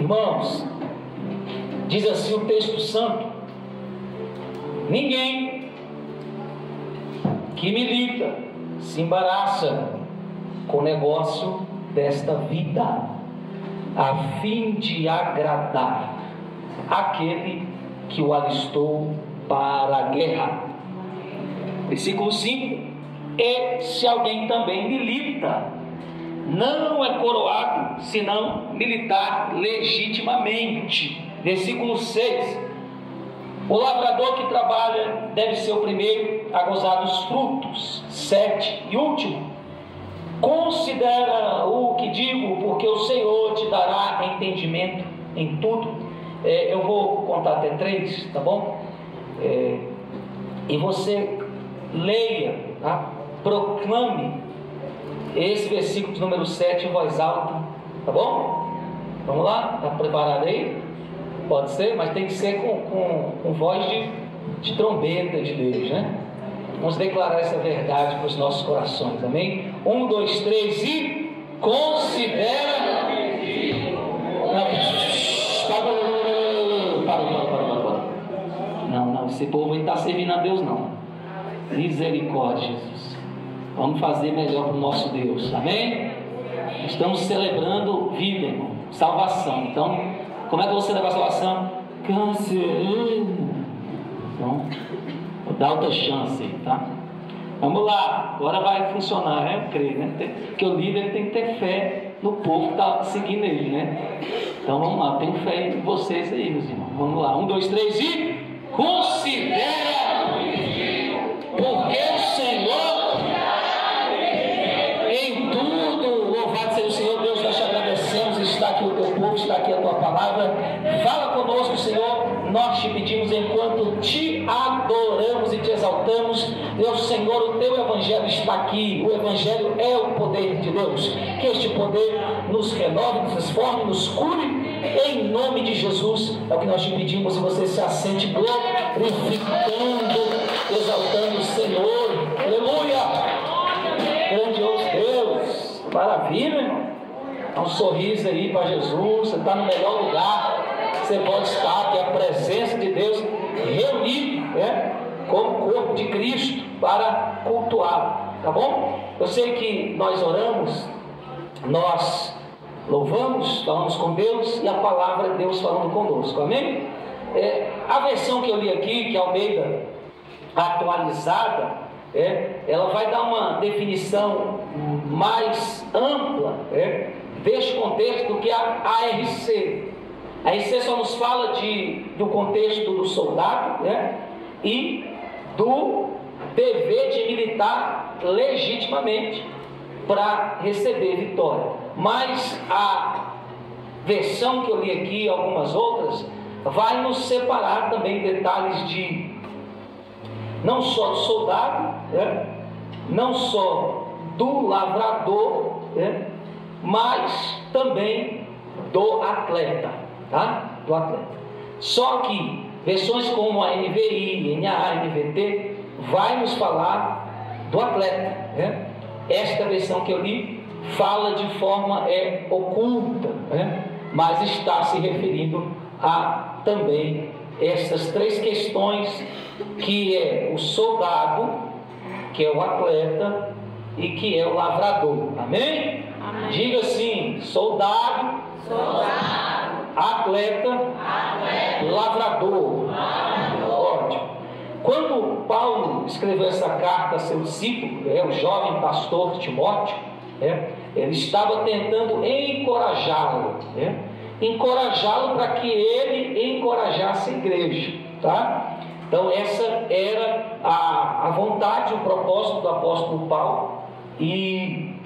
Irmãos, diz assim o texto santo: ninguém que milita se embaraça com o negócio desta vida, a fim de agradar aquele que o alistou para a guerra. Versículo 5: e se alguém também milita, não é coroado, senão militar legitimamente. Versículo 6: o lavrador que trabalha deve ser o primeiro a gozar dos frutos. 7 e último: considera o que digo, porque o Senhor te dará entendimento em tudo. Eu vou contar até 3, tá bom? E você leia, tá? Proclame esse versículo de número 7 em voz alta, tá bom? Vamos lá? Está preparado aí? Pode ser, mas tem que ser com voz de trombeta de Deus, né? Vamos declarar essa verdade para os nossos corações, amém? 1, 2, 3 e considera. Não, esse povo aí não está servindo a Deus, não. Misericórdia, Jesus. Vamos fazer melhor para o nosso Deus, amém? Estamos celebrando vida, irmão, salvação. Então, como é que você leva a salvação? Então, vou dar outra chance, tá? Vamos lá, agora vai funcionar, né? Eu creio, né? Porque o líder tem que ter fé no povo que está seguindo ele, né? Então vamos lá, tenho fé em vocês aí, meus irmãos. Vamos lá, 1, 2, 3 e considera, porque o Senhor em tudo, louvado seja o Senhor. Deus, nós te agradecemos, está aqui o teu povo, está aqui a tua palavra. Fala conosco, Senhor, nós te pedimos enquanto te adoramos e te exaltamos. Deus, Senhor, o teu evangelho está aqui. O evangelho é o poder de Deus. Que este poder nos renove, nos transforme, nos cure, em nome de Jesus. É o que nós te pedimos, e você se assente glorificando, exaltando o Senhor. Aleluia! Grandioso Deus, maravilha, irmão. Dá um sorriso aí para Jesus. Você está no melhor lugar que você pode estar, que é a presença de Deus reunido, né, como corpo de Cristo, para cultuá-lo, tá bom? Eu sei que nós oramos, nós louvamos, falamos com Deus, e a palavra é Deus falando conosco, amém? A versão que eu li aqui, que é a Almeida atualizada, ela vai dar uma definição mais ampla deste contexto do que a ARC. A ARC só nos fala do contexto do soldado, e do dever de militar legitimamente para receber vitória. Mas a versão que eu li aqui, algumas outras, vai nos separar também detalhes de não só do soldado, não só do lavrador, mas também do atleta, tá? Do atleta. Só que versões como a NVI, NAA, NVT vai nos falar do atleta. Esta versão que eu li fala de forma oculta, mas está se referindo a também essas 3 questões, que é o soldado, que é o atleta e que é o lavrador. Amém? Amém. Diga assim: soldado, atleta, lavrador. Ótimo. Quando Paulo escreveu essa carta a seu discípulo, o jovem pastor Timóteo, ele estava tentando encorajá-lo, encorajá-lo para que ele encorajasse a igreja, tá? Então essa era a vontade, o propósito do apóstolo Paulo, e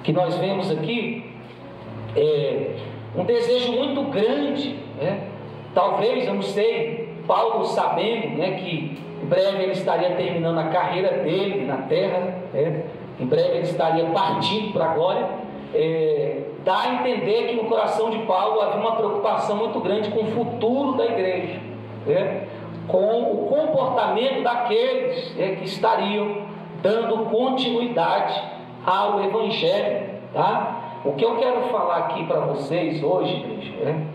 que nós vemos aqui um desejo muito grande, talvez, eu não sei, Paulo sabendo, que em breve ele estaria terminando a carreira dele na terra, em breve ele estaria partindo para a glória, dá a entender que no coração de Paulo havia uma preocupação muito grande com o futuro da igreja, com o comportamento daqueles que estariam dando continuidade ao evangelho, tá? o que eu quero falar aqui para vocês hoje, igreja, né?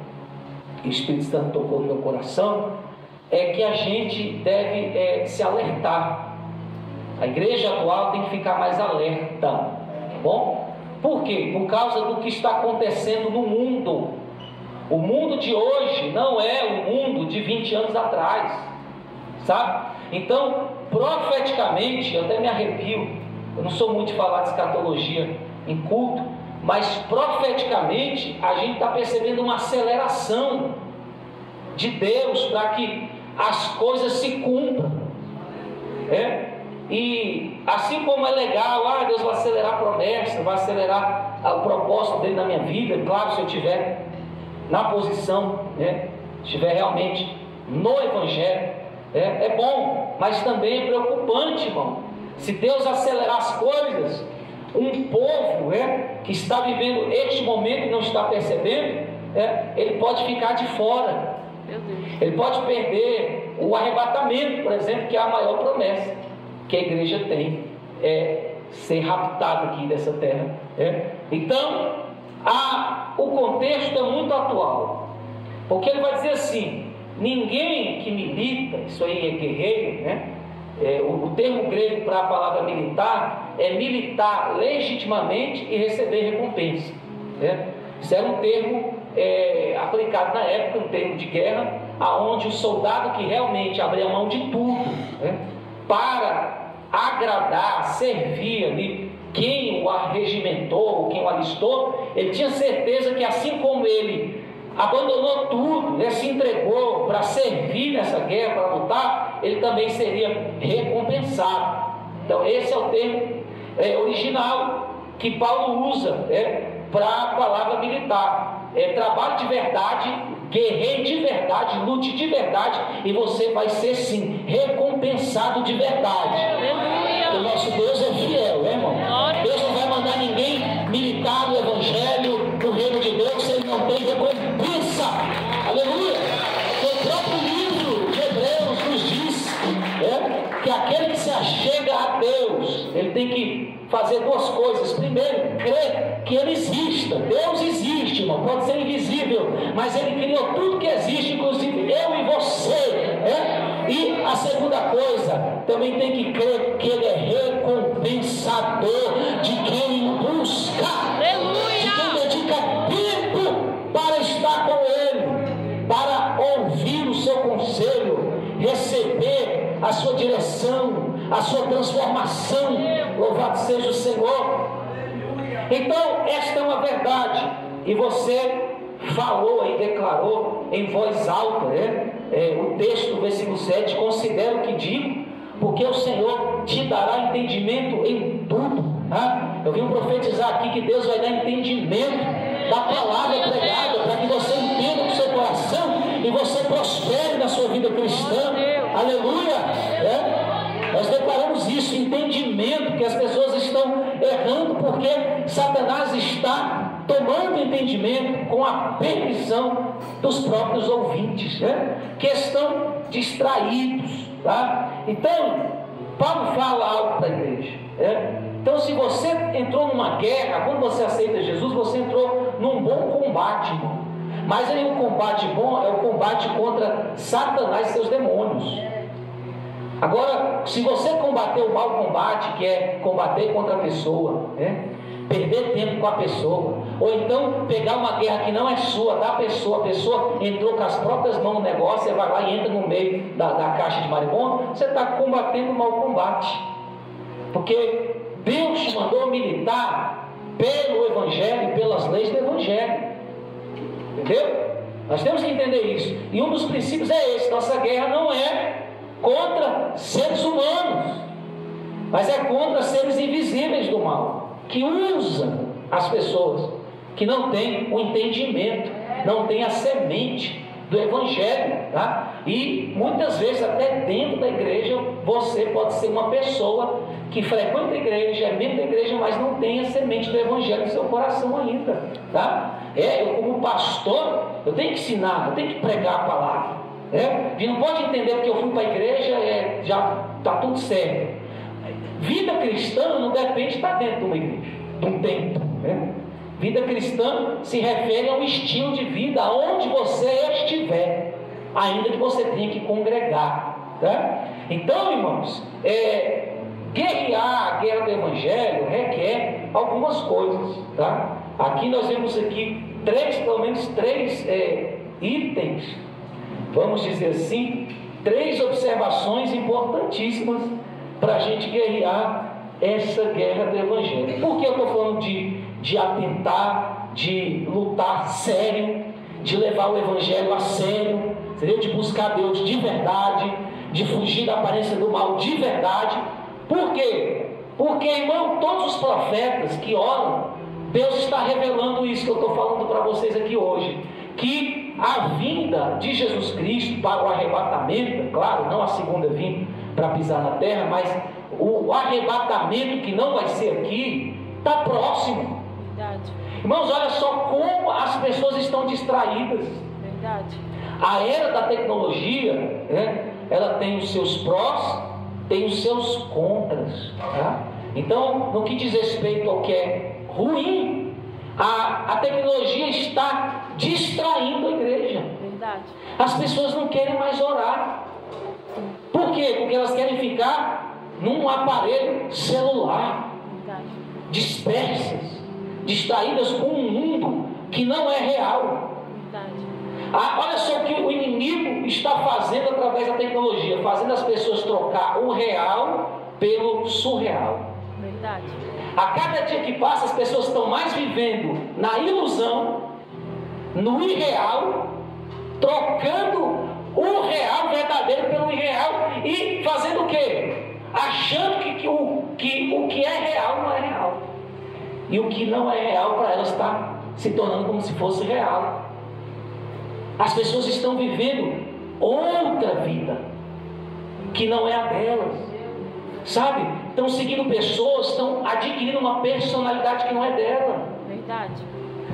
O Espírito Santo tocou no meu coração, é que a gente deve se alertar. A igreja atual tem que ficar mais alerta, tá bom? Por quê? Por causa do que está acontecendo no mundo. O mundo de hoje não é o mundo de 20 anos atrás, sabe? Então, profeticamente, eu até me arrepio, eu não sou muito de falar de escatologia em culto, mas profeticamente a gente está percebendo uma aceleração de Deus para que as coisas se cumpram. E assim como é legal, Deus vai acelerar a promessa, vai acelerar o propósito dele na minha vida, claro, se eu estiver na posição, estiver realmente no Evangelho, é bom, mas também é preocupante, irmão. Se Deus acelerar as coisas, um povo que está vivendo este momento e não está percebendo, ele pode ficar de fora. Ele pode perder o arrebatamento, por exemplo, que é a maior promessa que a igreja tem, ser raptada aqui dessa terra. Então, o contexto é muito atual, porque ele vai dizer assim: ninguém que milita, isso aí é guerreiro, o termo grego para a palavra militar é militar legitimamente e receber recompensa. Isso era um termo aplicado na época, um termo de guerra, aonde o soldado que realmente abria mão de tudo para agradar, servir ali quem o arregimentou, quem o alistou, ele tinha certeza que assim como ele abandonou tudo, se entregou para servir nessa guerra, para lutar, ele também seria recompensado. Então esse é o termo original que Paulo usa para a palavra militar. Trabalho de verdade, guerreie de verdade, lute de verdade, e você vai ser sim recompensado de verdade. O nosso Deus é fiel, irmão? Deus não vai mandar ninguém militar no Evangelho, no reino de Deus, se ele não tem recompensa. Aleluia! O próprio livro de Hebreus nos diz que aquele que se achega a Deus, ele tem que fazer duas coisas. Primeiro, crer que ele exista. Deus existe, irmão, pode ser invisível, mas ele criou tudo que existe, inclusive eu e você. E a segunda coisa, também tem que crer que ele é recompensador de quem o busca. Aleluia! De quem dedica tempo para estar com ele, para ouvir o seu conselho, receber a sua direção, a sua transformação. Louvado seja o Senhor. Então, esta é uma verdade, e você falou e declarou em voz alta, o texto do versículo 7, considera o que digo, porque o Senhor te dará entendimento em tudo. Eu vim profetizar aqui que Deus vai dar entendimento da palavra pregada, para que você entenda com o seu coração e você prospere na sua vida cristã. Aleluia! Nós declaramos isso, entendimento, que as pessoas estão errando porque Satanás está tomando entendimento com a permissão dos próprios ouvintes, que estão distraídos, tá? Então, Paulo fala algo para a igreja. Então, se você entrou numa guerra, quando você aceita Jesus, você entrou num bom combate, irmão. Mas aí o combate bom é o combate contra Satanás e seus demônios. Agora, se você combater o mau combate, que é combater contra a pessoa, perder tempo com a pessoa, ou então pegar uma guerra que não é sua, da pessoa, a pessoa entrou com as próprias mãos no negócio, você vai lá e entra no meio da caixa de marimbondo, você está combatendo o mau combate, porque Deus te mandou militar pelo Evangelho e pelas leis do Evangelho, entendeu? Nós temos que entender isso, e um dos princípios é esse: nossa guerra não é contra seres humanos, mas é contra seres invisíveis do mal, que usam as pessoas, que não têm o entendimento, não têm a semente do Evangelho, tá? E muitas vezes até dentro da igreja você pode ser uma pessoa que frequenta a igreja, é membro da igreja, mas não tem a semente do Evangelho no seu coração ainda, tá? Eu como pastor, eu tenho que ensinar, eu tenho que pregar a palavra. E não pode entender porque eu fui para a igreja, já está tudo certo. Vida cristã não depende de estar dentro de uma igreja, de um templo. Vida cristã se refere a um estilo de vida onde você estiver, ainda que você tenha que congregar, tá? Então, irmãos, guerrear a guerra do Evangelho requer algumas coisas, tá? Aqui nós vemos aqui pelo menos três itens, vamos dizer assim, 3 observações importantíssimas para a gente guerrear essa guerra do Evangelho. Por que eu estou falando de atentar, de lutar sério, de levar o Evangelho a sério, entendeu? De buscar Deus de verdade, de fugir da aparência do mal de verdade? Por quê? Porque, irmão, todos os profetas que oram, Deus está revelando isso que eu estou falando para vocês aqui hoje, que a vinda de Jesus Cristo para o arrebatamento, claro, não a segunda vinda para pisar na terra, mas o arrebatamento, que não vai ser aqui, está próximo. Verdade. Irmãos, olha só como as pessoas estão distraídas. Verdade. A era da tecnologia, né, ela tem os seus prós, tem os seus contras, tá? Então, no que diz respeito ao que é ruim, a tecnologia está distraindo a igreja. Verdade. As pessoas não querem mais orar. Por quê? Porque elas querem ficar num aparelho celular, Verdade. dispersas, distraídas com um mundo que não é real. Verdade. Olha só o que o inimigo está fazendo através da tecnologia, fazendo as pessoas trocar o real pelo surreal. Verdade. A cada dia que passa, as pessoas estão mais vivendo na ilusão, no irreal, trocando o real verdadeiro pelo irreal e fazendo o quê? Achando que o que é real não é real. E o que não é real para elas está se tornando como se fosse real. As pessoas estão vivendo outra vida que não é a delas, sabe? Estão seguindo pessoas, estão adquirindo uma personalidade que não é dela. Verdade.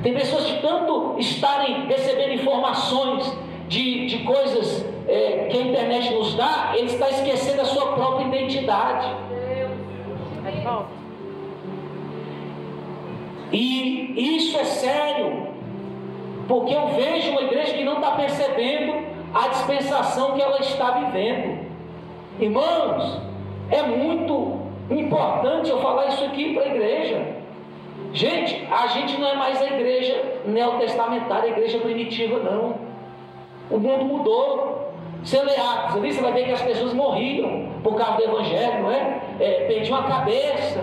Tem pessoas de tanto estarem recebendo informações de coisas que a internet nos dá, ele está esquecendo a sua própria identidade. É bom. E isso é sério, porque eu vejo uma igreja que não está percebendo a dispensação que ela está vivendo. Irmãos, é muito importante eu falar isso aqui para a igreja. Gente, a gente não é mais a igreja neotestamentária, a igreja primitiva, não. O mundo mudou. Você lê Atos ali, você vai ver que as pessoas morriam por causa do Evangelho, não é? Perdiam a cabeça,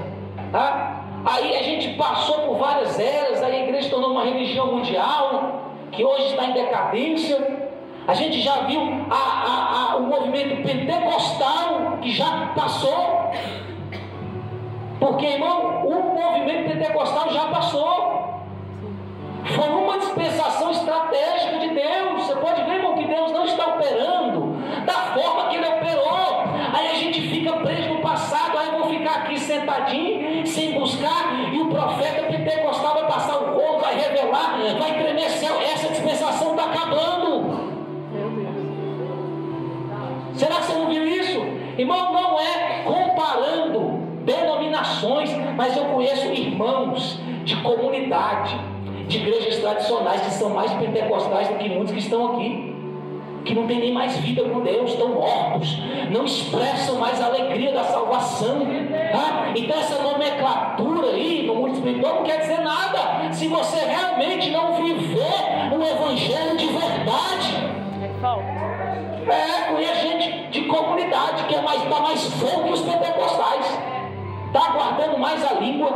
tá? Aí a gente passou por várias eras, aí a igreja se tornou uma religião mundial, que hoje está em decadência. A gente já viu o movimento pentecostal, que já passou. Porque, irmão, o movimento pentecostal já passou. Foi uma dispensação estratégica de Deus. Você pode ver, irmão, que Deus não está operando da forma que Ele operou. Aí a gente fica preso no passado. Aí eu vou ficar aqui sentadinho, sem buscar, e o profeta pentecostal vai passar o rolo, vai revelar, vai tremer céu. Essa dispensação está acabando. Será que você não viu isso? Irmão, não é comparando denominações, mas eu conheço irmãos de comunidade, de igrejas tradicionais, que são mais pentecostais do que muitos que estão aqui, que não tem nem mais vida com Deus, estão mortos, não expressam mais a alegria da salvação. Então essa nomenclatura aí no mundo espiritual não quer dizer nada, se você realmente não viver um evangelho de verdade. Conheço gente de comunidade que está mais fogo que os pentecostais, está guardando mais a língua,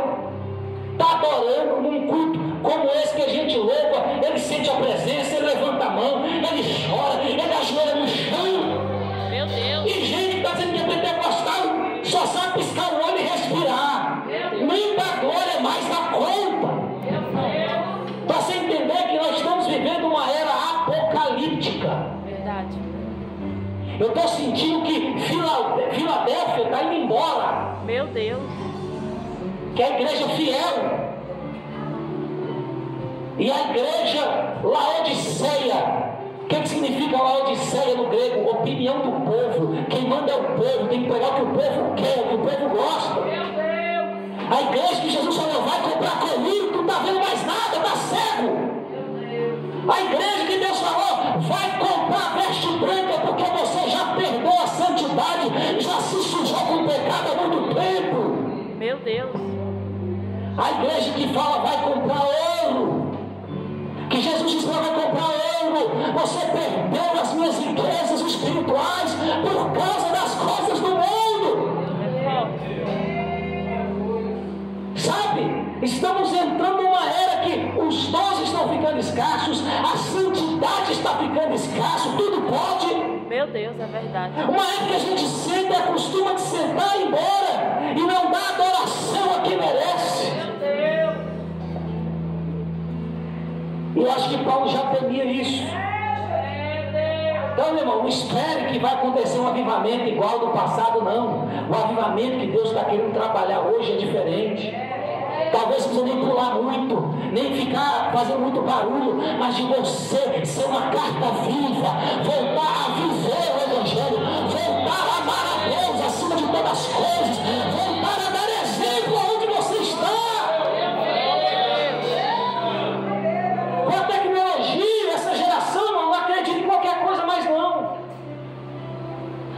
está adorando num culto como esse que a gente louva, ele sente a presença, ele levanta a mão, ele chora, ele ajoelha no chão. Meu Deus. E gente que está dizendo que é pentecostal só sabe piscar o olho e respirar, nem da glória mais da conta. Para você entender que nós estamos vivendo uma era apocalíptica. Verdade. Eu estou sentindo que Filadélfia está indo embora. Meu Deus. Que é a igreja fiel. E a igreja Laodiceia. O que significa Laodiceia no grego? Opinião do povo. Quem manda é o povo. Tem que pegar o que o povo quer, o que o povo gosta. Meu Deus. A igreja que Jesus falou, vai comprar comigo, tu está vendo mais nada, está cego. A igreja que Deus falou, vai comprar veste branca, porque você já perdeu a santidade, já se sujou com o pecado há muito tempo. Meu Deus. A igreja que fala, vai comprar ouro, que Jesus disse, vai comprar ouro. Você perdeu as minhas riquezas espirituais por causa das coisas do mundo. Sabe? Estamos entrando numa era que os dons estão ficando escassos, a santidade está ficando escassa, tudo pode. Meu Deus, é verdade. Uma época que a gente senta e acostuma de sentar e ir embora e não dá a adoração a quem merece. E eu acho que Paulo já temia isso. Então, meu irmão, não espere que vai acontecer um avivamento igual ao do passado, não. O avivamento que Deus está querendo trabalhar hoje é diferente. Talvez você nem pular muito, nem ficar fazendo muito barulho, mas de você ser uma carta viva, voltar a viver o Evangelho, voltar a amar a Deus acima de todas as coisas, voltar a dar exemplo aonde você está. Com a tecnologia, essa geração não acredita em qualquer coisa mais não.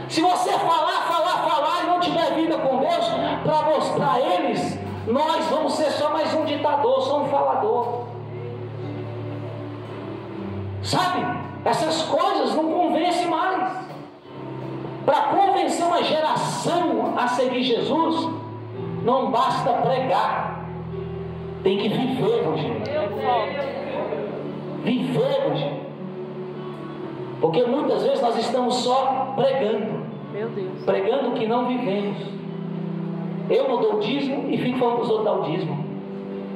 Se você falar e não tiver vida com Deus, para mostrar a eles, nós vamos ser só mais um ditador, só um falador. Sabe? Essas coisas não convencem mais. Para convencer uma geração a seguir Jesus, não basta pregar, tem que viver, Evangelho. Viver, Evangelho. Porque muitas vezes nós estamos só pregando. Meu Deus. Pregando o que não vivemos. Eu não dou o dízimo e fico falando para os outros dar o dízimo.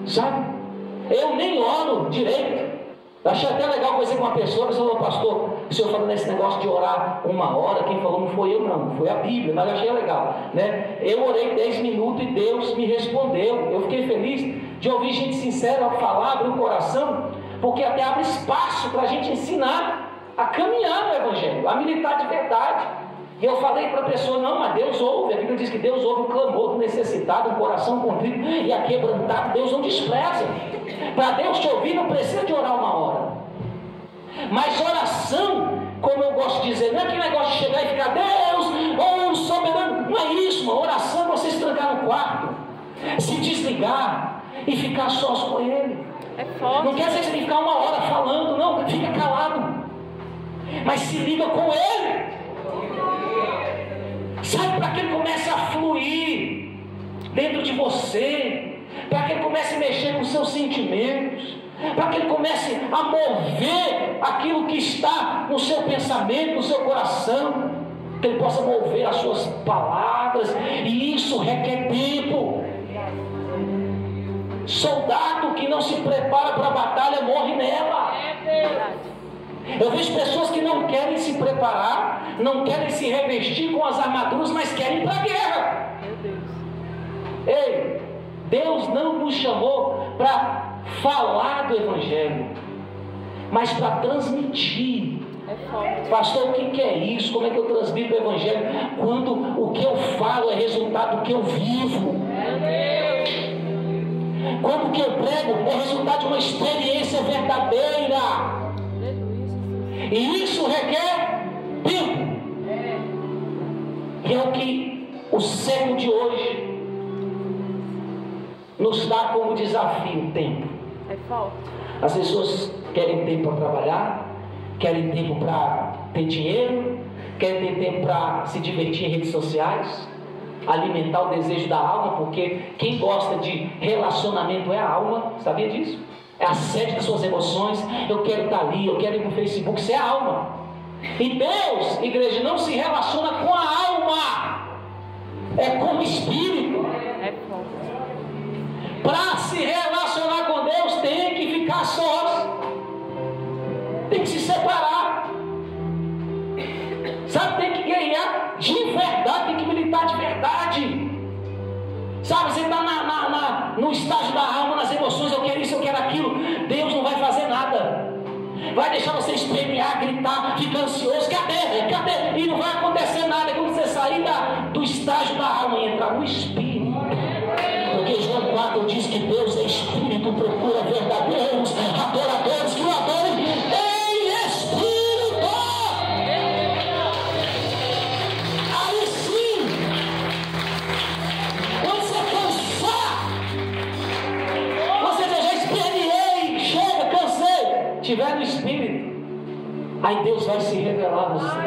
Sabe? Eu nem oro direito. Eu achei até legal conversar com uma pessoa, que falou, pastor, o senhor falando nesse negócio de orar 1 hora, quem falou não foi eu não, foi a Bíblia, mas eu achei legal, né? Eu orei 10 minutos e Deus me respondeu. Eu fiquei feliz de ouvir gente sincera falar, abrir o coração, porque até abre espaço para a gente ensinar a caminhar no Evangelho, a militar de verdade. E eu falei para a pessoa, não, mas Deus ouve. A Bíblia diz que Deus ouve o clamor do necessitado, o coração contrito e aquebrantado. Deus não despreza. Para Deus te ouvir, não precisa de orar 1 hora. Mas oração, como eu gosto de dizer, não é aquele negócio de chegar e ficar, Deus, ou soberano. Não é isso, mano. Oração é você se trancar no quarto, se desligar e ficar sós com Ele. É forte. Não quer dizer que você tem que ficar 1 hora falando, não. Fica calado. Mas se liga com Ele. Sabe, para que ele comece a fluir dentro de você, para que ele comece a mexer com os seus sentimentos, para que ele comece a mover aquilo que está no seu pensamento, no seu coração, que ele possa mover as suas palavras, e isso requer tempo. Soldado que não se prepara para a batalha morre nela. Eu vejo pessoas que não querem se preparar, não querem se revestir com as armaduras, mas querem ir para a guerra. Meu Deus. Ei, Deus não nos chamou para falar do Evangelho, mas para transmitir. É forte. Pastor, o que é isso? Como é que eu transmito o Evangelho? Quando o que eu falo é resultado do que eu vivo. Meu Deus. Quando o que eu prego é resultado de uma experiência verdadeira. E isso requer tempo. Que é o que o século de hoje nos dá como desafio, tempo. É forte. As pessoas querem tempo para trabalhar, querem tempo para ter dinheiro, querem ter tempo para se divertir em redes sociais, alimentar o desejo da alma, porque quem gosta de relacionamento é a alma, sabia disso? É a sede das suas emoções. Eu quero estar ali, eu quero ir no Facebook, isso é a alma. E Deus, igreja, não se relaciona com a alma, é com o espírito. É forte. Para se relacionar com Deus tem que ficar sós, tem que se separar, sabe, tem que ganhar de verdade, tem que militar de verdade. Sabe, você está no estágio da alma, nas emoções, eu quero isso, eu quero aquilo. Deus não vai fazer nada. Vai deixar você espernear, gritar, ficar ansioso. Cadê? E não vai acontecer nada. Quando você sair do estágio da alma e entrar no Espírito. Porque João 4 diz que Deus é Espírito Espírito procura verdadeiros adoradores que o adorem em espírito. Aí sim, quando você cansar, você já experiei, chega, cansei, tiver no Espírito, aí Deus vai se revelar a você.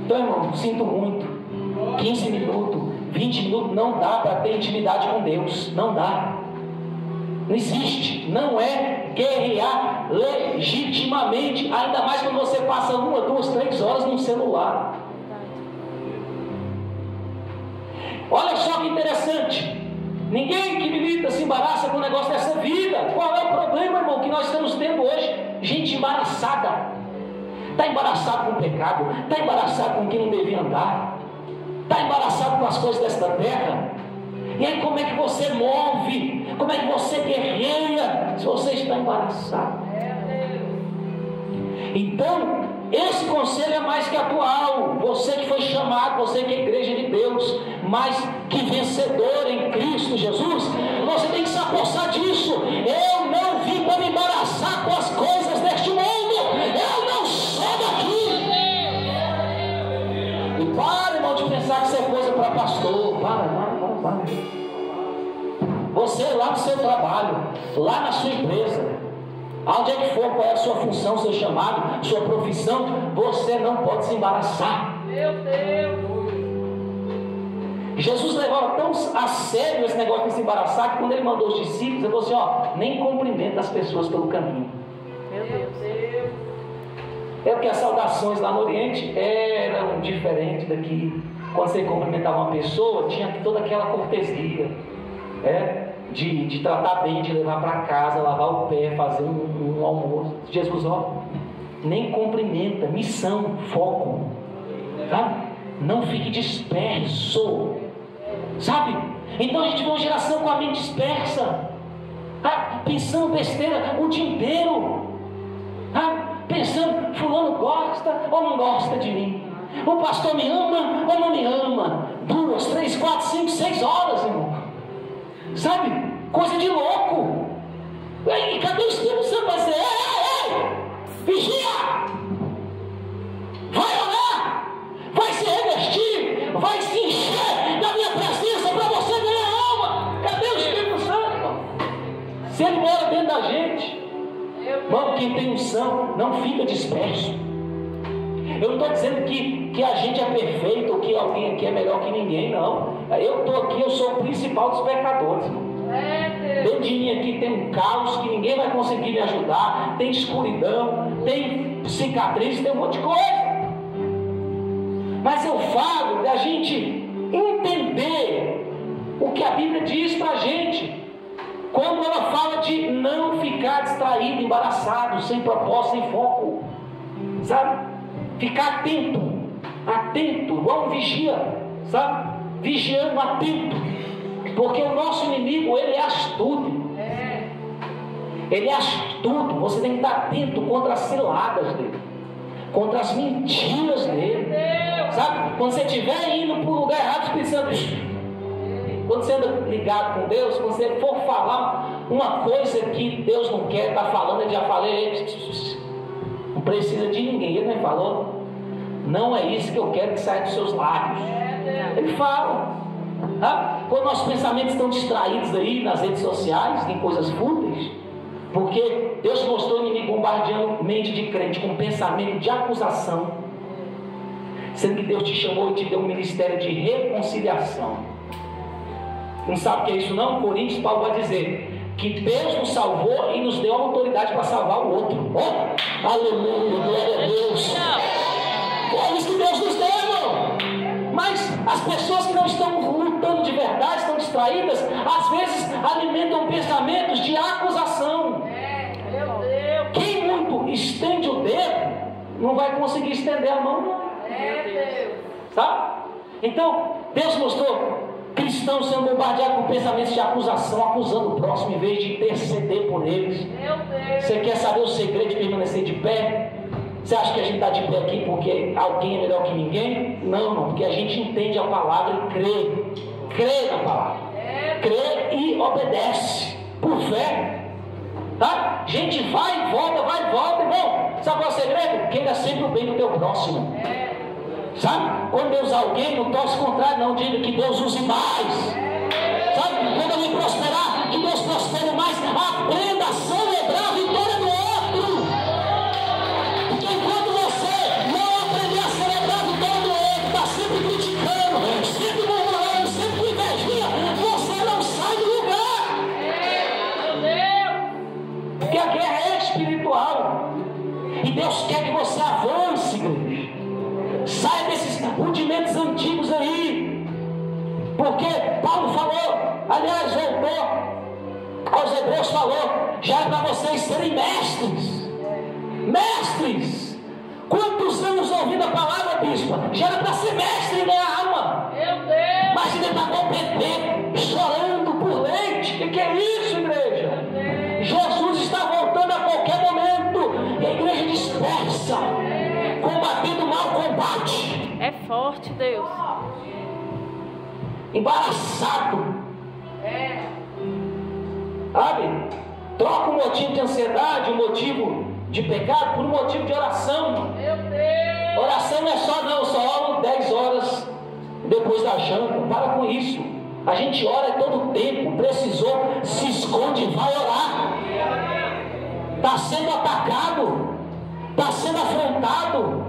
Então, irmão, sinto muito. 15 minutos, 20 minutos não dá para ter intimidade com Deus. Não dá. Não existe. Não é guerrear legitimamente. Ainda mais quando você passa 1, 2, 3 horas no celular. Olha só que interessante. Ninguém que milita se embaraça com o negócio dessa vida. Qual é o problema, irmão, que nós estamos tendo hoje? Gente embaraçada. Está embaraçado com o pecado. Está embaraçado com quem não devia andar. Está embaraçado com as coisas desta terra. E aí como é que você move? Como é que você guerreia se você está embaraçado? Então, esse conselho é mais que atual. Você que foi chamado, você que é igreja de Deus, mais que vencedor em Cristo Jesus, você tem que se apossar disso. Eu não vim para me embaraçar com as coisas deste mundo. Eu não sou daqui. E para, irmão, de pensar que isso é coisa para pastor. Para. Você lá no seu trabalho, lá na sua empresa, aonde é que for, qual é a sua função, seu chamado, sua profissão, você não pode se embaraçar. Meu Deus! Jesus levava tão a sério esse negócio de se embaraçar, que quando ele mandou os discípulos, ele falou assim, nem cumprimenta as pessoas pelo caminho. Meu Deus! É porque as saudações lá no Oriente eram diferentes daqui. Quando você cumprimentava uma pessoa, tinha toda aquela cortesia, de tratar bem, de levar para casa, lavar o pé, fazer um almoço. Jesus, nem cumprimenta, missão, foco, tá? Não fique disperso, sabe? Então a gente vê uma geração com a mente dispersa, pensando besteira o dia inteiro, pensando, fulano gosta ou não gosta de mim, o pastor me ama ou não me ama, 2, 3, 4, 5, 6 horas, irmão, sabe? Coisa de louco. E cadê o Espírito Santo para dizer, ei, vigia, vai orar, vai se revestir, vai se encher da minha presença para você ganhar alma? Cadê o Espírito Santo? Se ele mora dentro da gente, irmão, quem tem unção não fica disperso. Eu não estou dizendo que a gente é perfeito ou que alguém aqui é melhor que ninguém, não. Eu estou aqui, eu sou o principal dos pecadores, irmão. Dentro de mim aqui tem um caos que ninguém vai conseguir me ajudar, tem escuridão, tem cicatriz, tem um monte de coisa. Mas eu falo da gente entender o que a Bíblia diz para a gente, quando ela fala de não ficar distraído, embaraçado, sem propósito, sem foco, sabe? Ficar atento, igual um vigia, sabe? Vigiando, atento. Porque o nosso inimigo, ele é astuto. Ele é astuto. Você tem que estar atento contra as ciladas dele, contra as mentiras dele, sabe? Quando você estiver indo para o lugar errado, pensando, quando você anda ligado com Deus, quando você for falar uma coisa que Deus não quer estar falando, ele já falei, não precisa de ninguém. Ele me falou, não é isso que eu quero que saia dos seus lábios. Ele fala. Quando nossos pensamentos estão distraídos aí nas redes sociais, em coisas fúteis, porque Deus mostrou o inimigo bombardeando mente de crente com pensamento de acusação, sendo que Deus te chamou e te deu um ministério de reconciliação. Não sabe o que é isso não? Coríntios, Paulo vai dizer que Deus nos salvou e nos deu a autoridade para salvar o outro. Aleluia, glória a Deus. É isso que Deus nos deu, irmão. Mas as pessoas que não estão lutando de verdade, estão distraídas, às vezes alimentam pensamentos de acusação. Quem muito estende o dedo, não vai conseguir estender a mão, não. Sabe? Então, Deus mostrou cristãos sendo bombardeados com pensamentos de acusação, acusando o próximo em vez de interceder por eles. Você quer saber o segredo de permanecer de pé? Você acha que a gente está de pé aqui porque alguém é melhor que ninguém? Não, porque a gente entende a palavra e crê na palavra. crê e obedece, por fé. Tá? Gente, vai e volta, irmão. Sabe qual é o segredo? Queira sempre o bem do teu próximo. Sabe? Quando Deus usar alguém, não torce contrário, não. Diga que Deus use mais. Sabe? Quando alguém prosperar, que Deus prospere mais. Aprenda a celebrar a vitória do outro. Porque enquanto você não aprender a celebrar a vitória do outro, está sempre criticando, sempre murmurando, sempre com invejinha, você não sai do lugar. Porque a guerra é espiritual. E Deus quer que você avance, igreja. Saia desses rudimentos antigos aí. Porque Paulo falou, aliás, voltou aos Hebreus, falou, já é para vocês serem mestres. Mestres! Quantos anos ouvindo a palavra, bispa? Já era para ser mestre em ganhar alma. Meu Deus! Mas ele está com o PT, chorando por leite. O que é isso, igreja? Jesus está voltando a qualquer momento. E a igreja dispersa, combatendo o mau combate. É forte, Deus. Embaraçado. Sabe? Troca um motivo de ansiedade, um motivo de pecado, por um motivo de oração. Meu Deus! Oração não é só, não, só oro 10 horas depois da janta. Para com isso. A gente ora todo o tempo. Precisou, se esconde, vai orar. Está sendo atacado, está sendo afrontado,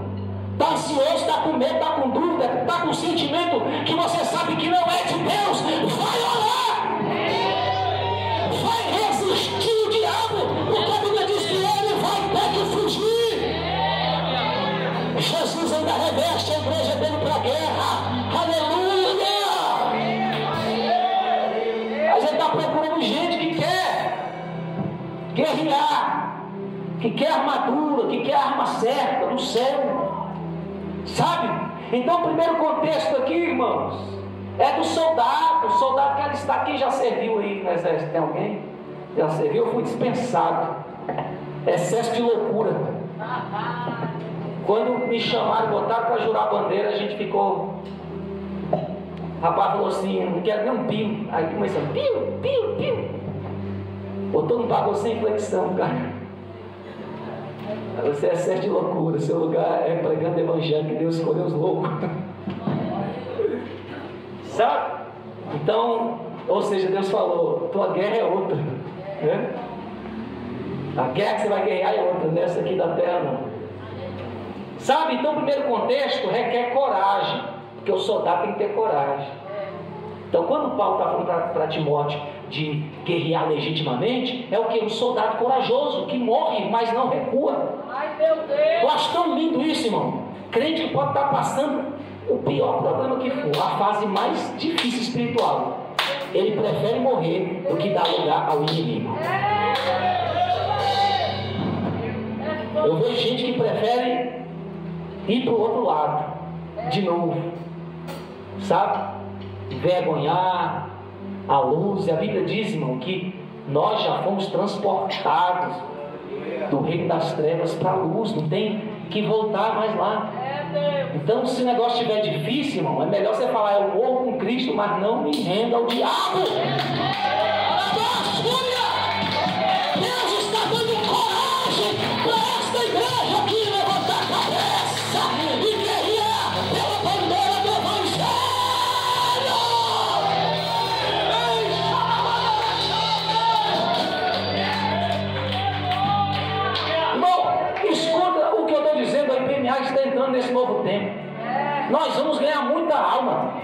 está ansioso, está com medo, está com dúvida, está com sentimento que você sabe que não é de Deus. Vai orar, vai resistir o diabo, porque a Bíblia diz que ele vai ter que fugir. Jesus ainda reveste a igreja dele para a guerra. Aleluia! A gente está procurando gente que quer guerrear, que quer armadura, que quer a arma certa do céu, sabe? Então o primeiro contexto aqui, irmãos, é do soldado. O soldado que alistar. Quem já serviu aí no exército? Tem alguém? Já serviu? Eu fui dispensado. Excesso de loucura. Quando me chamaram, botaram para jurar a bandeira, a gente ficou. O rapaz falou assim, não quero nem um pio. Aí começou, pio. Botou no pagou sem flexão, cara. Você é excesso de loucura. Seu lugar é pregando o evangelho, que Deus escolheu os loucos. Sabe? Então, ou seja, Deus falou, tua guerra é outra. Né? A guerra que você vai guerrear é outra, nessa aqui da terra não. Sabe? Então o primeiro contexto requer coragem, porque o soldado tem que ter coragem. Então quando Paulo está falando para Timóteo de guerrear legitimamente, é o que? Um soldado corajoso, que morre, mas não recua. Ai, meu Deus! Eu acho tão lindo isso, irmão. Crente que pode estar passando o pior problema que for, a fase mais difícil espiritual. Ele prefere morrer do que dar lugar ao inimigo. Eu vejo gente que prefere ir para o outro lado, de novo, sabe? Envergonhar a luz. E a Bíblia diz, irmão, que nós já fomos transportados do reino das trevas para a luz, não tem que voltar mais lá. Então, se o negócio estiver difícil, irmão, é melhor você falar, eu morro com Cristo, mas não me renda ao diabo. Deus está dando coragem para esta igreja aqui levantar a cabeça e guerrear pela bandeira do evangelho. Irmão, escuta o que eu estou dizendo, a IPMA está entrando nesse novo tempo. Nós vamos ganhar muita alma.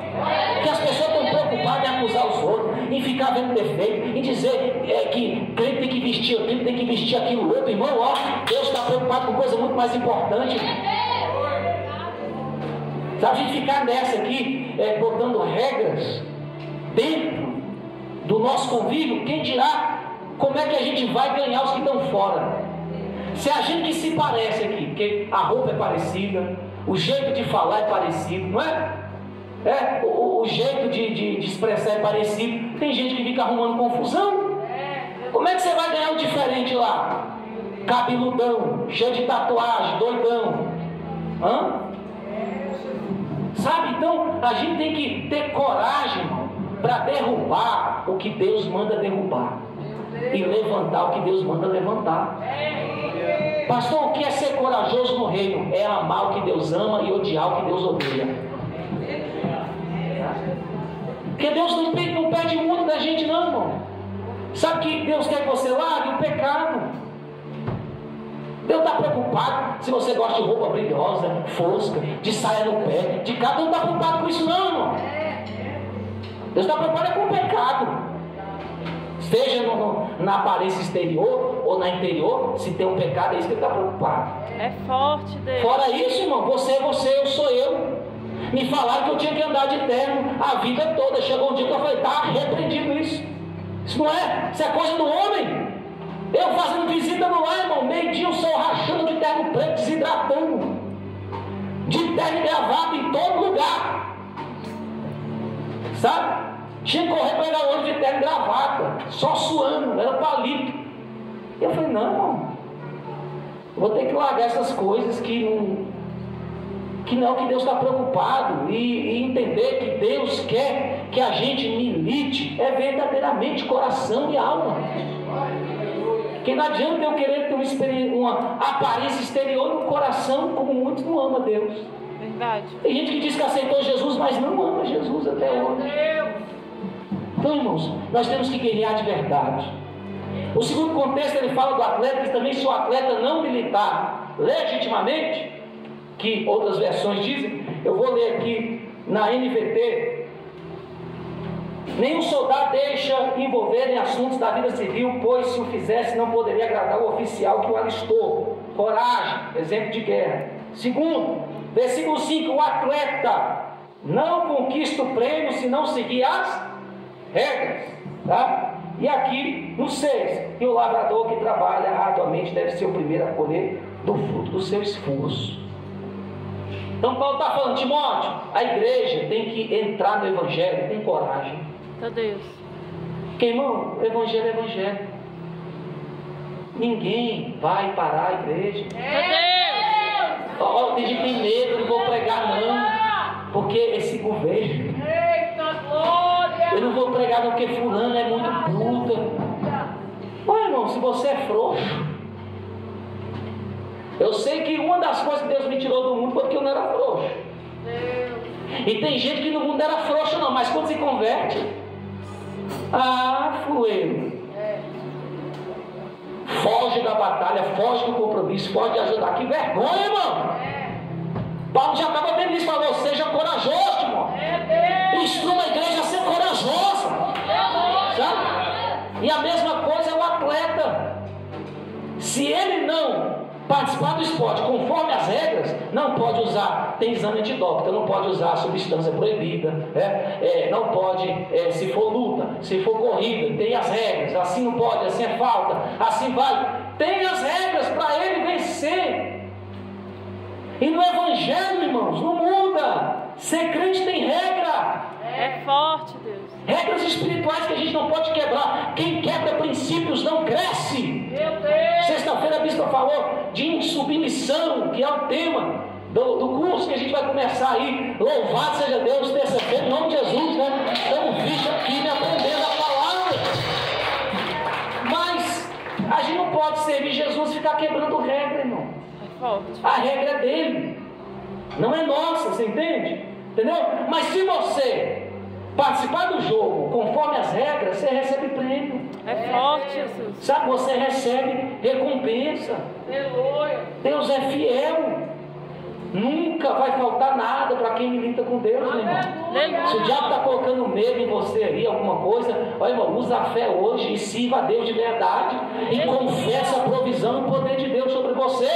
Porque as pessoas estão preocupadas em acusar os outros, em ficar vendo defeito, em dizer que crente tem que vestir aquilo, tem que vestir aquilo outro. Irmão, ó, Deus está preocupado com coisa muito mais importante. Sabe, a gente ficar nessa aqui, botando regras dentro do nosso convívio, quem dirá como é que a gente vai ganhar os que estão fora? Se a gente que se parece aqui, porque a roupa é parecida, o jeito de falar é parecido, não é? O jeito de expressar é parecido. Tem gente que fica arrumando confusão. Como é que você vai ganhar o diferente lá? Cabeludão, cheio de tatuagem, doidão. Sabe? Então a gente tem que ter coragem para derrubar o que Deus manda derrubar e levantar o que Deus manda levantar. Pastor, o que é ser corajoso no reino? É amar o que Deus ama e odiar o que Deus odeia. Porque Deus não pede muito da gente, não, irmão. Sabe que Deus quer que você largue o pecado. Deus está preocupado se você gosta de roupa brilhosa, fosca, de saia no pé, de carro. Deus não está preocupado com isso, não, irmão. Deus está preocupado com o pecado. Seja na aparência exterior ou na interior, se tem um pecado, é isso que ele está preocupado. É forte, Deus. Fora isso, irmão, você é você, eu sou eu. Me falaram que eu tinha que andar de terno a vida toda. Chegou um dia que eu falei, está repreendido isso. Isso não é, isso é coisa do homem. Eu fazendo visita no lar, irmão, meio-dia o sol rachando de terno preto, desidratando, de terno e gravata em todo lugar, sabe? Tinha que correr para pegar o ônibus de terno e gravata, só suando, era palito. E eu falei, não, irmão, vou ter que largar essas coisas que não é o que Deus está preocupado, e entender que Deus quer que a gente milite é verdadeiramente coração e alma. Porque não adianta eu querer ter uma aparência exterior no coração, como muitos não amam a Deus. Verdade. Tem gente que diz que aceitou Jesus, mas não ama Jesus até hoje. Então, irmãos, nós temos que guerrear de verdade. O segundo contexto, ele fala do atleta, que também se o atleta não militar legitimamente, que outras versões dizem, eu vou ler aqui na NVT: nenhum soldado deixa envolver em assuntos da vida civil, pois se o fizesse não poderia agradar o oficial que o alistou. Coragem, exemplo de guerra. Segundo, versículo 5, o atleta não conquista o prêmio se não seguir as regras, tá? E aqui no 6, e o lavrador que trabalha arduamente deve ser o primeiro a colher do fruto do seu esforço. Então Paulo está falando, Timóteo, a igreja tem que entrar no evangelho com coragem. Meu Deus. Porque, irmão, o evangelho é evangelho. Ninguém vai parar a igreja. Meu Deus. Ó, tem gente que tem medo, não vou pregar não, porque esse governo. Eita glória. Eu não vou pregar não, porque fulano é muito puta. Olha, irmão, se você é frouxo, eu sei que uma das coisas que Deus me tirou do mundo foi porque eu não era frouxo. E tem gente que no mundo era frouxo não, mas quando se converte, fuleiro, foge da batalha, foge do compromisso, foge de ajudar. Que vergonha, irmão. Paulo já estava vendo isso, falou, seja corajoso, irmão. Instrua a igreja a ser corajosa, sabe? E a mesma coisa é o atleta. Se ele não participar do esporte conforme as regras, não pode usar, tem exame antidoping, então não pode usar substância proibida, não pode, se for luta, se for corrida, tem as regras, assim não pode, assim é falta, assim vale, tem as regras para ele vencer. E no evangelho, irmãos, não muda. Ser crente tem regra. É forte, Deus. Regras espirituais que a gente não pode quebrar. Quem quebra princípios não cresce. Meu Deus. Sexta-feira a bispa falou de insubmissão, que é o tema do curso que a gente vai começar aí. Louvado seja Deus, terça-feira, em nome de Jesus, né? Estamos vistos aqui, me aprendendo a palavra. Mas a gente não pode servir Jesus e ficar quebrando regra, irmão. É forte. A regra é dele, não é nossa, você entende? Entendeu? Mas se você participar do jogo conforme as regras, você recebe prêmio. É forte, Jesus. Sabe, você recebe recompensa. Aleluia. Deus é fiel. Nunca vai faltar nada para quem milita com Deus, meu irmão. Aleluia. Se o diabo está colocando medo em você aí, alguma coisa, olha, irmão, usa a fé hoje e sirva a Deus de verdade e confessa a provisão e o poder de Deus sobre você,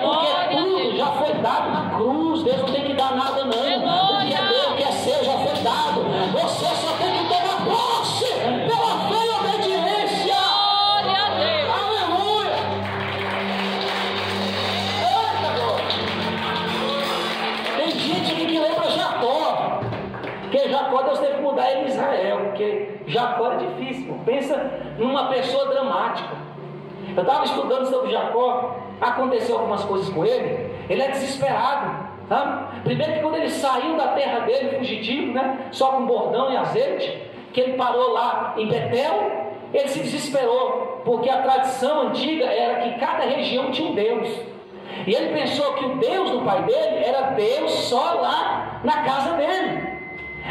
porque tudo já foi dado na cruz. Deus não tem que dar nada, não. O que é Deus, o que é seu, já foi dado. Você só tem que tomar posse pela fé e obediência. Glória a Deus. Aleluia. Eita, glória. Tem gente aqui que lembra Jacó, porque Jacó Deus teve que mudar ele em Israel, porque Jacó era difícil. Pensa numa pessoa dramática. Eu estava estudando sobre Jacó, aconteceu algumas coisas com ele, ele é desesperado. Tá? Primeiro que quando ele saiu da terra dele, fugitivo, né, só com bordão e azeite, que ele parou lá em Betel, ele se desesperou, porque a tradição antiga era que cada região tinha um Deus. E ele pensou que o Deus do pai dele era Deus só lá na casa dele.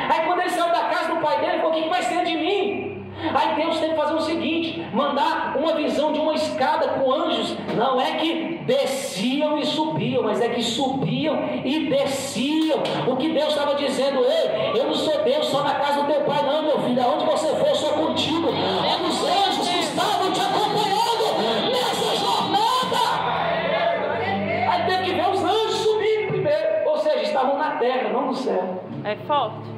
Aí quando ele saiu da casa do pai dele, ele falou: o que vai ser de mim? Aí Deus teve que fazer o seguinte: mandar uma visão de uma escada com anjos. Não é que desciam e subiam, mas é que subiam e desciam. O que Deus estava dizendo: ei, eu não sou Deus só na casa do teu pai, não, meu filho. Aonde você for, eu sou contigo. É os anjos que estavam te acompanhando nessa jornada. Aí teve que ver os anjos subirem primeiro, ou seja, estavam na terra, não no céu. É forte.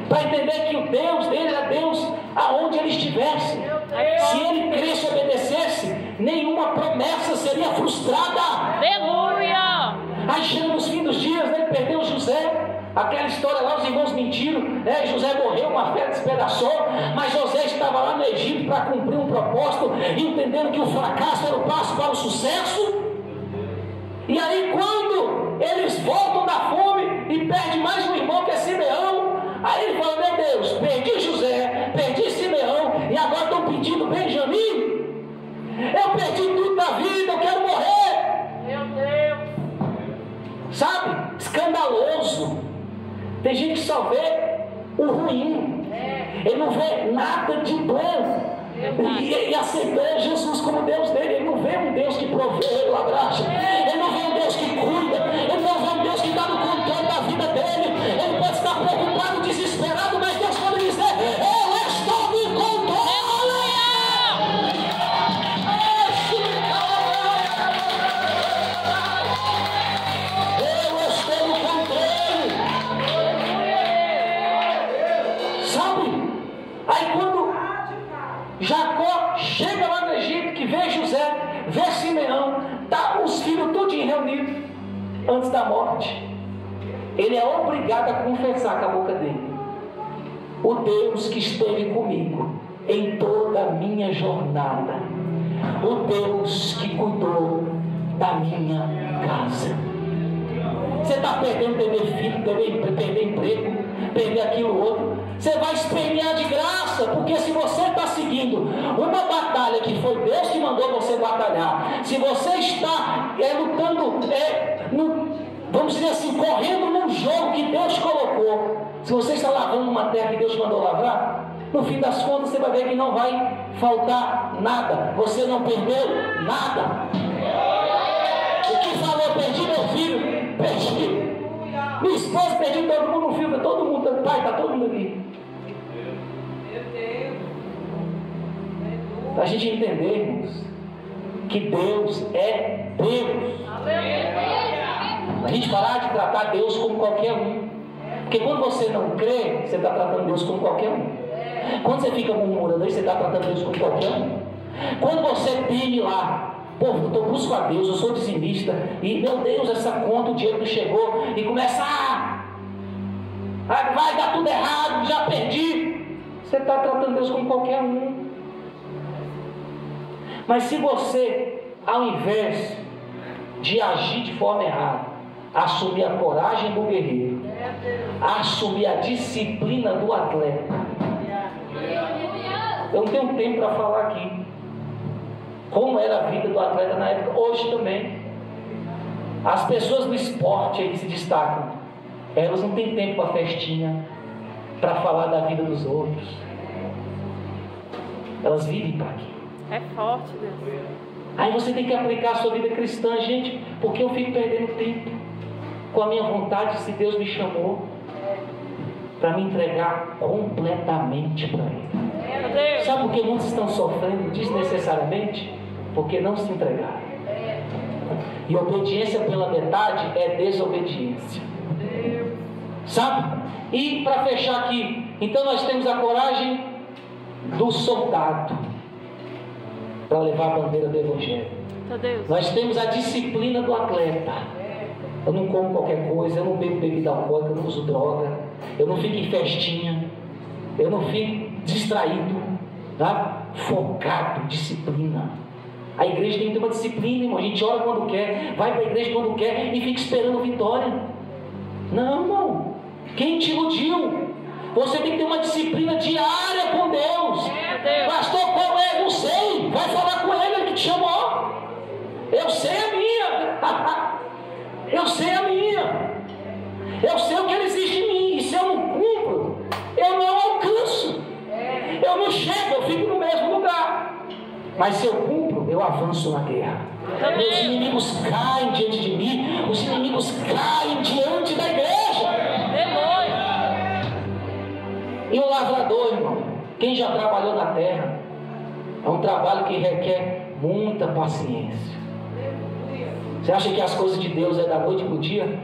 Para entender que o Deus dele era Deus aonde ele estivesse. Se ele cresce e obedecesse, nenhuma promessa seria frustrada. Aleluia! Aí chega nos fins dos dias, ele perdeu José. Aquela história lá, os irmãos mentiram, né? José morreu, uma fé despedaçou, mas José estava lá no Egito para cumprir um propósito, entendendo que o fracasso era o passo para o sucesso. E aí quando eles voltam da fome e perdem mais um irmão, que é Simeão, aí ele fala: meu Deus, perdi José, perdi Simeão, e agora estão pedindo Benjamim. Eu perdi tudo da vida, eu quero morrer. Meu Deus! Sabe? Escandaloso. Tem gente que só vê o ruim, ele não vê nada de bom. E aceitar Jesus como Deus dele. Ele não vê um Deus que provê, ele não vê um Deus que cuida, ele não vê um Deus que está no controle da vida dele. Ele pode estar preocupado, desesperado, mas Deus pode dizer: eu estou no controle. Eu estou no controle. Sabe? Aí quando Jacó chega lá no Egito, que vê José, vê Simeão, tá os filhos tudinho reunidos antes da morte, ele é obrigado a confessar com a boca dele: o Deus que esteve comigo em toda a minha jornada, o Deus que cuidou da minha casa. Você está perdendo, perder filho, perder emprego, perder aquilo outro, você vai espernear de graça, porque se você está seguindo uma batalha que foi Deus que mandou você batalhar, se você está lutando, vamos dizer assim, correndo num jogo que Deus colocou, se você está lavando uma terra que Deus mandou lavar, no fim das contas você vai ver que não vai faltar nada, você não perdeu nada. O que falou: perdi meu filho, perdi minha esposa, perdi todo mundo no filme, todo mundo, pai, está todo mundo aqui. Para a gente entendermos que Deus é Deus. A gente parar de tratar Deus como qualquer um. Porque quando você não crê, você está tratando Deus como qualquer um. Quando você fica murmurando, você está tratando Deus como qualquer um. Quando você teme lá: pô, eu busco a Deus, eu sou dizimista, e meu Deus, essa conta, o dinheiro não chegou, e começa: vai dar tudo errado, já perdi. Você está tratando Deus como qualquer um. Mas se você, ao invés de agir de forma errada, assumir a coragem do guerreiro, assumir a disciplina do atleta. Eu não tenho tempo para falar aqui como era a vida do atleta na época, hoje também. As pessoas do esporte aí que se destacam, elas não têm tempo para festinha, para falar da vida dos outros. Elas vivem para aqui. É forte, Deus. Aí você tem que aplicar a sua vida cristã, gente, porque eu fico perdendo tempo com a minha vontade, se Deus me chamou para me entregar completamente para Ele. Sabe por que muitos estão sofrendo desnecessariamente? Porque não se entregaram. E obediência pela metade é desobediência. Sabe? E para fechar aqui, então nós temos a coragem do soldado para levar a bandeira do Evangelho. Nós temos a disciplina do atleta. Eu não como qualquer coisa, eu não bebo bebida alcoólica, eu não uso droga, eu não fico em festinha, eu não fico distraído, tá? Focado, disciplina. A igreja tem que ter uma disciplina, irmão. A gente ora quando quer, vai para a igreja quando quer e fica esperando vitória. Não, irmão. Quem te iludiu? Você tem que ter uma disciplina diária com Deus. Pastor, qual é? Não sei. Vai falar com Ele, Ele que te chamou. Eu sei a minha. Eu sei a minha. Eu sei o que Ele exige em mim. E se eu não cumpro, eu não alcanço. Eu não chego, eu fico no mesmo lugar. Mas se eu cumpro, eu avanço na guerra. Meus inimigos caem diante de mim. Os inimigos caem diante da igreja. E o lavrador, irmão, quem já trabalhou na terra, é um trabalho que requer muita paciência. Você acha que as coisas de Deus é da noite para o dia?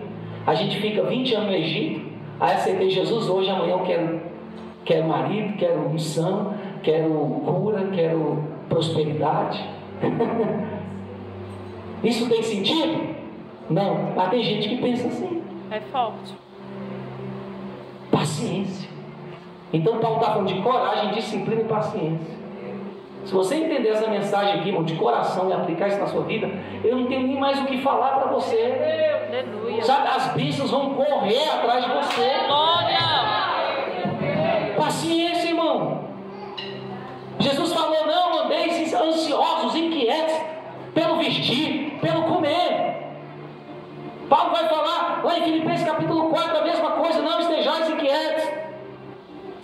A gente fica 20 anos no Egito, aí aceitei Jesus hoje, amanhã eu quero marido, quero missão, quero cura, quero prosperidade. Isso tem sentido? Não, mas tem gente que pensa assim. É forte. Paciência. Então Paulo está falando de coragem, disciplina e paciência. Se você entender essa mensagem aqui, irmão, de coração e aplicar isso na sua vida, eu não tenho nem mais o que falar para você. Aleluia. Sabe, as bênçãos vão correr atrás de você. Glória. Paciência, irmão. Jesus falou: não andeis ansiosos, inquietos pelo vestir, pelo comer. Paulo vai falar lá em Filipenses capítulo 4 a mesma coisa: não estejais inquietos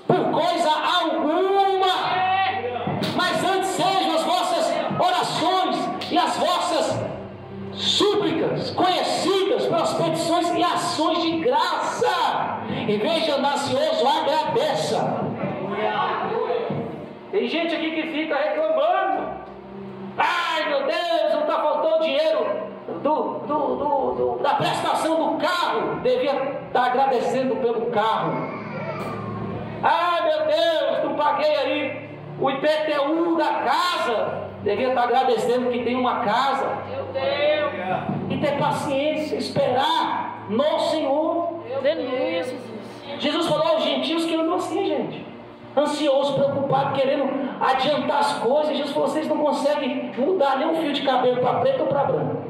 por coisa alguma, mas antes sejam as vossas orações e as vossas súplicas conhecidas pelas petições e ações de graça. Em vez de andar ansioso, agradeça. Tem gente aqui que fica reclamando: ai meu Deus, não está faltando dinheiro da prestação do carro, devia estar agradecendo pelo carro. Ai meu Deus, não paguei aí o IPTU da casa, devia estar agradecendo que tem uma casa. Meu Deus. E ter paciência, esperar no Senhor. Aleluia, Jesus. Jesus falou aos gentios que andam assim, gente, ansioso, preocupado, querendo adiantar as coisas. Jesus falou: vocês não conseguem mudar nem um fio de cabelo para preto ou para branco.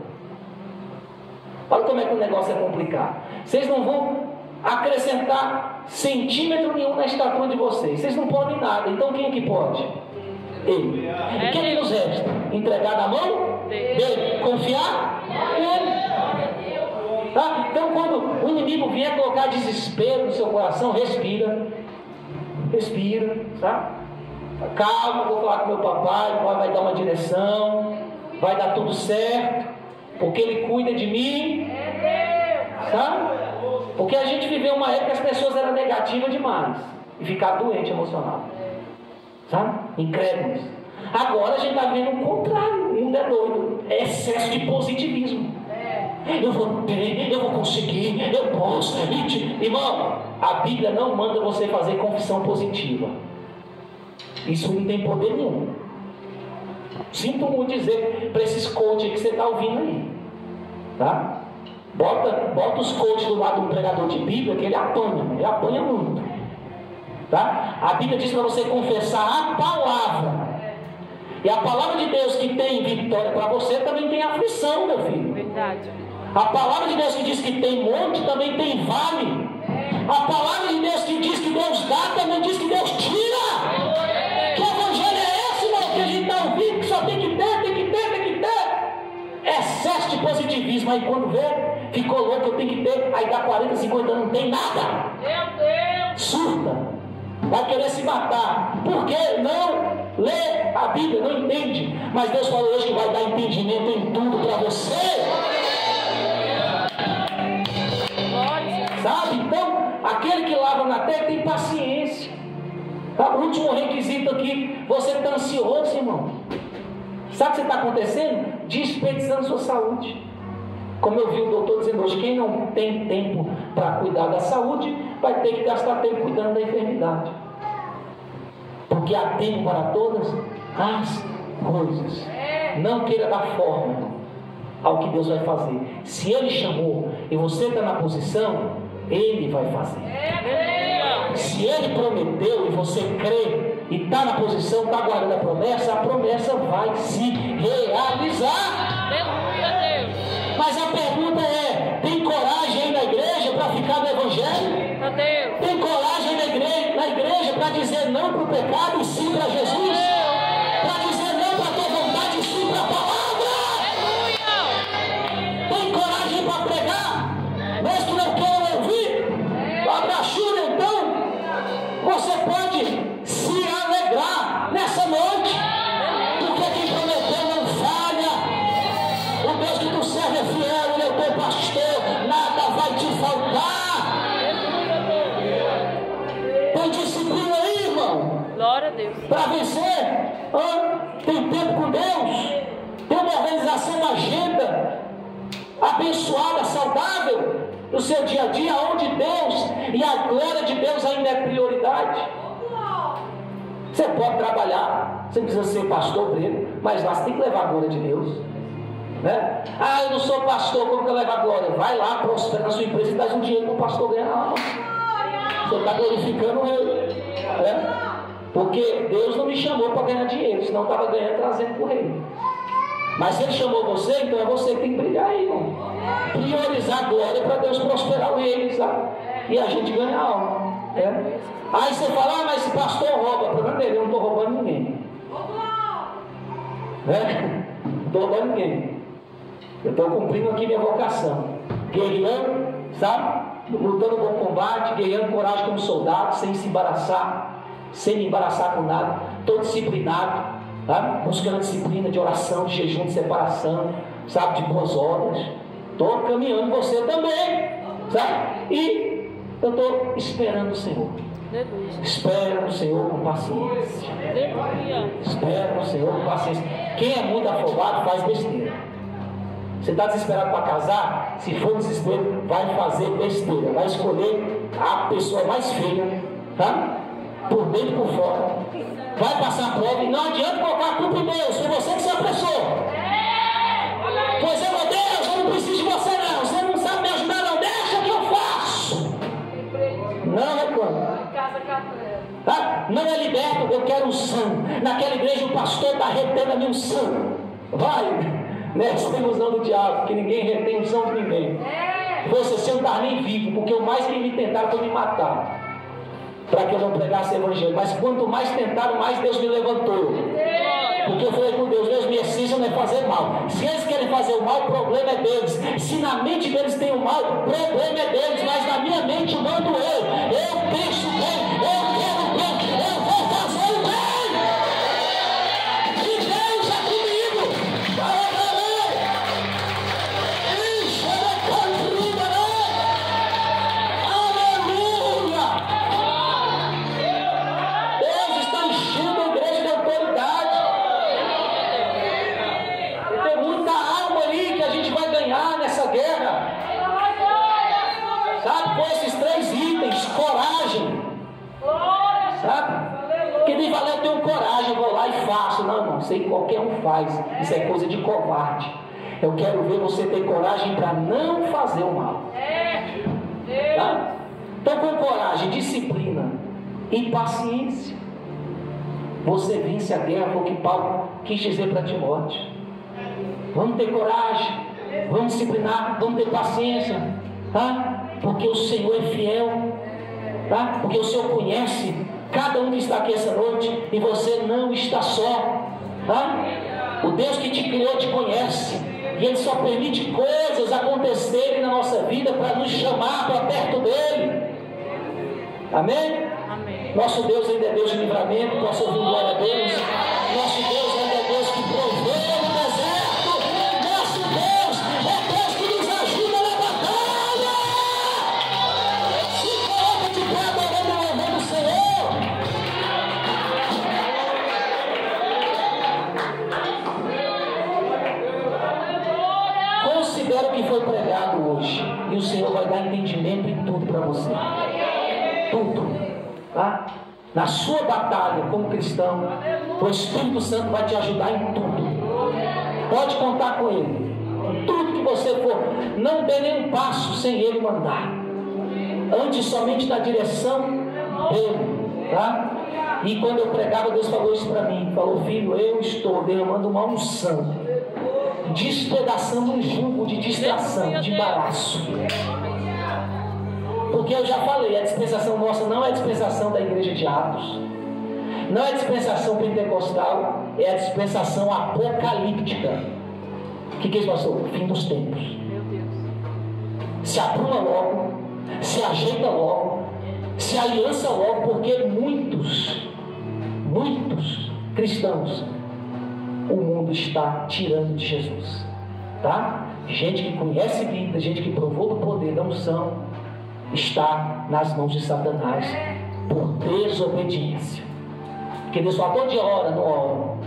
Olha como é que o negócio é complicado. Vocês não vão acrescentar centímetro nenhum na estatura de vocês. Vocês não podem nada. Então quem é que pode? Ele. E quem é que nos resta? Entregar na mão dele. Confiar nele. Tá? Então quando o inimigo vier colocar desespero no seu coração, respira, tá? Calma, vou falar com meu papai, o pai vai dar uma direção, vai dar tudo certo, porque ele cuida de mim, sabe? Porque a gente viveu uma época que as pessoas eram negativas demais e ficaram doentes emocional, sabe? Incrédulos. Agora a gente está vendo o contrário. O mundo é doido, é excesso de positivismo. Eu vou ter, eu vou conseguir, eu posso. Irmão, a Bíblia não manda você fazer confissão positiva. Isso não tem poder nenhum. Sinto muito dizer para esses coaches que você está ouvindo aí, tá? Bota os coaches do lado do pregador de Bíblia, que ele apanha muito, tá? A Bíblia diz para você confessar a palavra. E a palavra de Deus que tem vitória para você também tem aflição, meu filho. Verdade. A palavra de Deus que diz que tem monte também tem vale. A palavra de Deus que diz que Deus dá também diz que Deus tira. Que evangelho é esse, irmão, que a gente está ouvindo, que só tem que ter? Excesso de positivismo. Aí quando vê, ficou louco, eu tenho que ter. Aí dá 40, 50 anos, não tem nada. Meu Deus! Surta. Vai querer se matar. Porque não lê a Bíblia, não entende. Mas Deus falou hoje que vai dar entendimento em tudo para você. Sabe? Então, aquele que lava na terra tem paciência. Tá? O último requisito aqui: você está ansioso, irmão. Sabe o que está acontecendo? Desperdiçando sua saúde. Como eu vi o doutor dizendo hoje, quem não tem tempo para cuidar da saúde, vai ter que gastar tempo cuidando da enfermidade. Porque há tempo para todas as coisas. Não queira dar forma ao que Deus vai fazer. Se Ele chamou e você está na posição, Ele vai fazer. Se Ele prometeu e você crê e está na posição, está guardando a promessa vai se realizar. Aleluia, Deus. Mas a pergunta é: tem coragem aí na igreja para ficar no Evangelho? Deus. Tem coragem na igreja, abençoada, saudável no seu dia a dia, onde Deus e a glória de Deus ainda é prioridade. Você pode trabalhar, você não precisa ser pastor, obreiro, mas lá você tem que levar a glória de Deus, né? Ah, eu não sou pastor, como que eu levo a glória? Vai lá, prospera na sua empresa e dá um dinheiro para o pastor ganhar. Você está glorificando ele, né? Porque Deus não me chamou para ganhar dinheiro, senão estava ganhando, trazendo para o reino. Mas se Ele chamou você, então é você que tem que brilhar aí, irmão. Priorizar a glória para Deus prosperar o reino, sabe? E a gente ganha alma, né? Aí você fala, ah, mas esse pastor rouba. O problema dele, eu não estou roubando ninguém, né? Não estou roubando ninguém. Eu estou cumprindo aqui minha vocação, guerreando, sabe? Lutando bom combate, guerreando coragem como soldado, sem se embaraçar, sem me embaraçar com nada. Estou disciplinado, sabe? Buscando disciplina de oração, de jejum, de separação, sabe? De boas obras. Estou caminhando você também, sabe? E eu estou esperando o Senhor. Espera no Senhor com paciência. Espera no Senhor com paciência. Quem é muito afobado faz besteira. Você está desesperado para casar? Se for desespero, vai fazer besteira. Vai escolher a pessoa mais feia, tá? Por dentro e por fora. Vai passar a prova e não adianta colocar a culpa em Deus. Foi você que se apressou. Pois é, meu Deus, eu não preciso de você não. Você não sabe me ajudar não. Deixa que eu faço. Não reclama. Ah, não é liberto, eu quero unção. Naquela igreja o pastor está retendo a minha unção. Vai. Nessa ilusão do diabo, que ninguém retém unção de ninguém. Você não está nem vivo, porque o mais que me tentaram foi me matar, para que eu não pregasse o evangelho. Mas quanto mais tentaram, mais Deus me levantou. Porque eu falei com Deus, minha essência não é fazer mal. Se eles querem fazer o mal, o problema é deles. Se na mente deles tem o mal, o problema é deles. Mas na minha mente mando eu. Eu penso bem, eu quero bem, eu vou fazer o bem. E Deus é comigo. Aleluia. Deus está enchendo a igreja de autoridade. Tem muita alma ali que a gente vai ganhar nessa guerra. Sabe, com esses 3 itens: coragem, sabe? Que nem valer, eu tenho coragem, eu vou lá e faço. Não, irmão, isso aí qualquer um faz. Isso é coisa de covarde. Eu quero ver você ter coragem para não fazer o mal. Tá? Então, com coragem, disciplina e paciência, você vence a guerra. Foi o que Paulo quis dizer para Timóteo. Vamos ter coragem, vamos disciplinar, vamos ter paciência, tá? Porque o Senhor é fiel, tá? Porque o Senhor conhece cada um que está aqui essa noite, e você não está só, tá? O Deus que te criou te conhece, e Ele só permite coisas acontecerem na nossa vida para nos chamar para perto dEle. Amém? Amém. Nosso Deus ainda é Deus de livramento. Posso ouvir glória a Deus? Nosso Deus ainda é Deus que provê no deserto. Nosso Deus é Deus que nos ajuda na batalha. Se coloca de pé adorando o louvor do Senhor. Considere o que foi pregado hoje, e o Senhor vai dar entendimento em tudo para você. Tudo, tá? Na sua batalha como cristão, o Espírito Santo vai te ajudar em tudo. Pode contar com Ele. Tudo que você for, não dê nenhum passo sem Ele mandar. Ande somente na direção dele, tá? E quando eu pregava, Deus falou isso para mim. Falou: filho, eu estou derramando uma unção, despedaçando um jugo de distração, de embaraço. Porque eu já falei, a dispensação nossa não é a dispensação da igreja de Atos, não é a dispensação pentecostal, é a dispensação apocalíptica. O que é isso, pastor? Fim dos tempos. Se apruma logo, se ajeita logo, se aliança logo, porque muitos cristãos o mundo está tirando de Jesus, tá? Gente que conhece Bíblia, gente que provou do poder da unção, está nas mãos de Satanás por desobediência. Porque Deus fala: todo dia ora, não ora.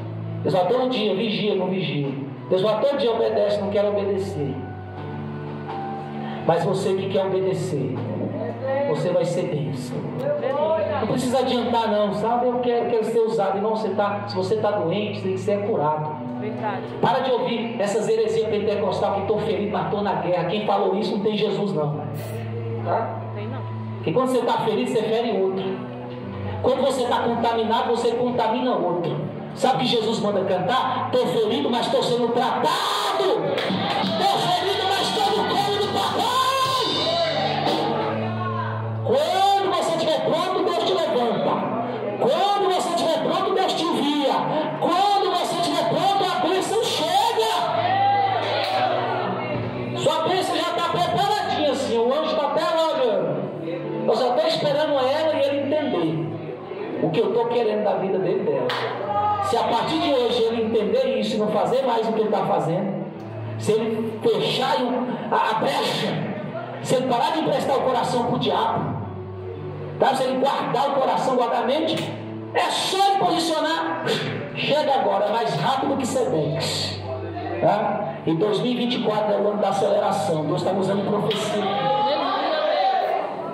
Deus fala: todo dia vigia, não vigia. Deus fala: todo dia obedece, não quer obedecer. Mas você que quer obedecer, você vai ser bênção. Não precisa adiantar não, sabe? Eu quero ser usado. Irmão, se você está doente, você tem que ser curado. Verdade. Para de ouvir essas heresias pentecostais que estou ferido, mas estou na guerra. Quem falou isso não tem Jesus não. Tá? Não tem não. Porque quando você está ferido, você fere outro. Quando você está contaminado, você contamina outro. Sabe que Jesus manda cantar? Estou ferido, mas estou sendo tratado. Estou ferido, mas estou no colo do papai. Quando você estiver pronto, Deus te levanta. Quando você estiver pronto, Deus te envia. Quando você estiver pronto, a bênção chega. Sua bênção já está preparadinha assim. O anjo está até lá olhando. Eu só estou esperando ela e ele entender o que eu estou querendo da vida dele e dela. Se a partir de hoje ele entender isso e não fazer mais o que ele está fazendo, se ele fechar a brecha, se ele parar de emprestar o coração para o diabo, tá? Se ele guardar o coração, guardar a mente, é só ele posicionar. Chega agora, mais rápido que Sedex. Tá? E 2024 é o ano da aceleração. Deus está usando profecia.